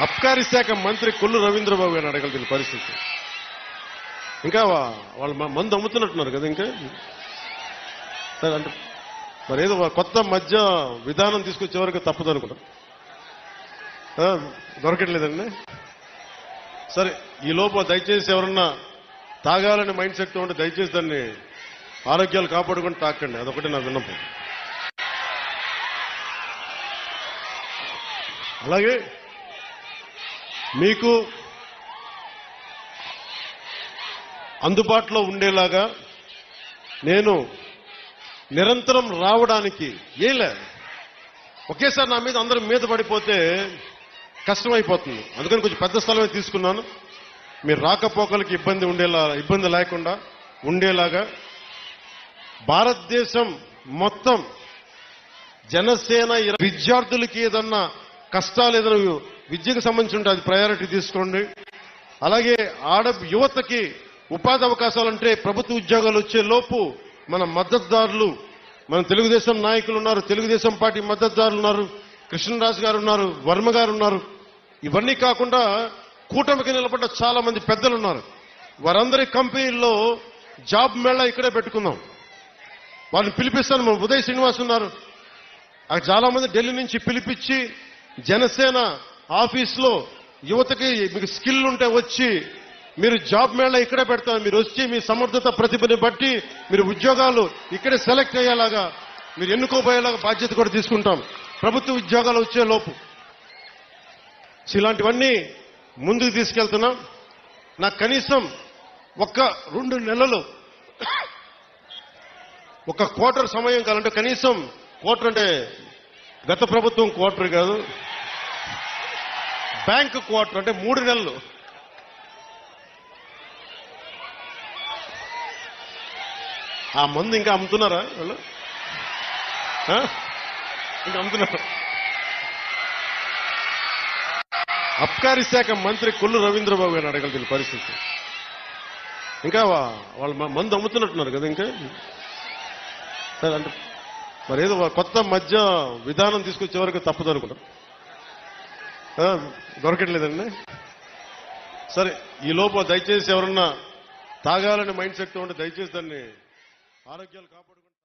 అబ్కారీ శాఖ మంత్రి కొల్లు రవీంద్రబాబు గారిని అడగలిగిన పరిస్థితి. ఇంకా వాళ్ళు మందు అమ్ముతున్నట్టున్నారు కదా. ఇంకా సరే అంటే మరి ఏదో కొత్త మధ్య విధానం తీసుకొచ్చే వరకు తప్పదు అనుకుంటా. దొరకట్లేదండి. సరే ఈ లోపు దయచేసి ఎవరన్నా తాగాలని మైండ్ సెట్ ఉంటే దయచేసి దాన్ని ఆరోగ్యాలు కాపాడుకొని తాకండి. అదొకటి నా విన్నపం. అలాగే మీకు అందుబాటులో ఉండేలాగా నేను నిరంతరం రావడానికి ఏలే ఒకేసారి నా మీద అందరూ మీద పడిపోతే కష్టమైపోతుంది. అందుకని కొంచెం పెద్ద స్థలమే తీసుకున్నాను. మీరు రాకపోకలకి ఇబ్బంది లేకుండా ఉండేలాగా భారతదేశం మొత్తం జనసేన విద్యార్థులకి ఏదన్నా కష్టాలు ఏదైనా విద్యకు సంబంధించి ఉంటే అది ప్రయారిటీ తీసుకోండి. అలాగే యువతకి ఉపాధి అవకాశాలంటే ప్రభుత్వ ఉద్యోగాలు వచ్చే లోపు మన మద్దతుదారులు, మన తెలుగుదేశం నాయకులు ఉన్నారు, తెలుగుదేశం పార్టీ మద్దతుదారులు ఉన్నారు, కృష్ణరాజు గారు ఉన్నారు, వర్మ గారు ఉన్నారు. ఇవన్నీ కాకుండా కూటమికి నిలబడ్డ చాలా మంది పెద్దలు ఉన్నారు. వారందరి కంపెనీల్లో జాబ్ మేళా ఇక్కడే పెట్టుకుందాం. వాళ్ళని పిలిపిస్తాను. మన ఉదయ్ శ్రీనివాస్ ఉన్నారు. చాలా మంది ఢిల్లీ నుంచి పిలిపించి జనసేన ఆఫీస్లో యువతకి మీకు స్కిల్ ఉంటే వచ్చి మీరు జాబ్ మేళా ఇక్కడే పెడతారు. మీరు వచ్చి మీ సమర్థత ప్రతిభని బట్టి మీరు ఉద్యోగాలు ఇక్కడే సెలెక్ట్ అయ్యేలాగా మీరు ఎన్నుకోబోయేలాగా బాధ్యత కూడా తీసుకుంటాం ప్రభుత్వ ఉద్యోగాలు వచ్చే లోపు. ఇలాంటివన్నీ ముందుకు తీసుకెళ్తున్నాం. నాకు కనీసం 1-2 నెలలు ఒక క్వార్టర్ సమయం కావాలంటే, కనీసం క్వార్టర్ అంటే గత ప్రభుత్వం క్వార్టర్ కాదు, బ్యాంక్ క్వార్టర్ అంటే 3 నెలలు. ఆ మందు ఇంకా అమ్ముతున్నారా వాళ్ళు? ఇంకా అమ్ముతున్నారు. అబ్కారీ శాఖ మంత్రి కొల్లు రవీంద్రబాబు గారిని అడగలిగిన పరిస్థితి. ఇంకా వాళ్ళు మందు అమ్ముతున్నట్టున్నారు కదా. ఇంకా సరే అంటే మరి ఏదో కొత్త మధ్య విధానం తీసుకొచ్చే వరకు తప్పదు అనుకుంటా. దొరకట్లేదండి. సరే ఈ లోపు దయచేసి ఎవరన్నా తాగాలని మైండ్ సెట్ ఉంటే దయచేసి దాన్ని ఆరోగ్యాలు కాపాడు.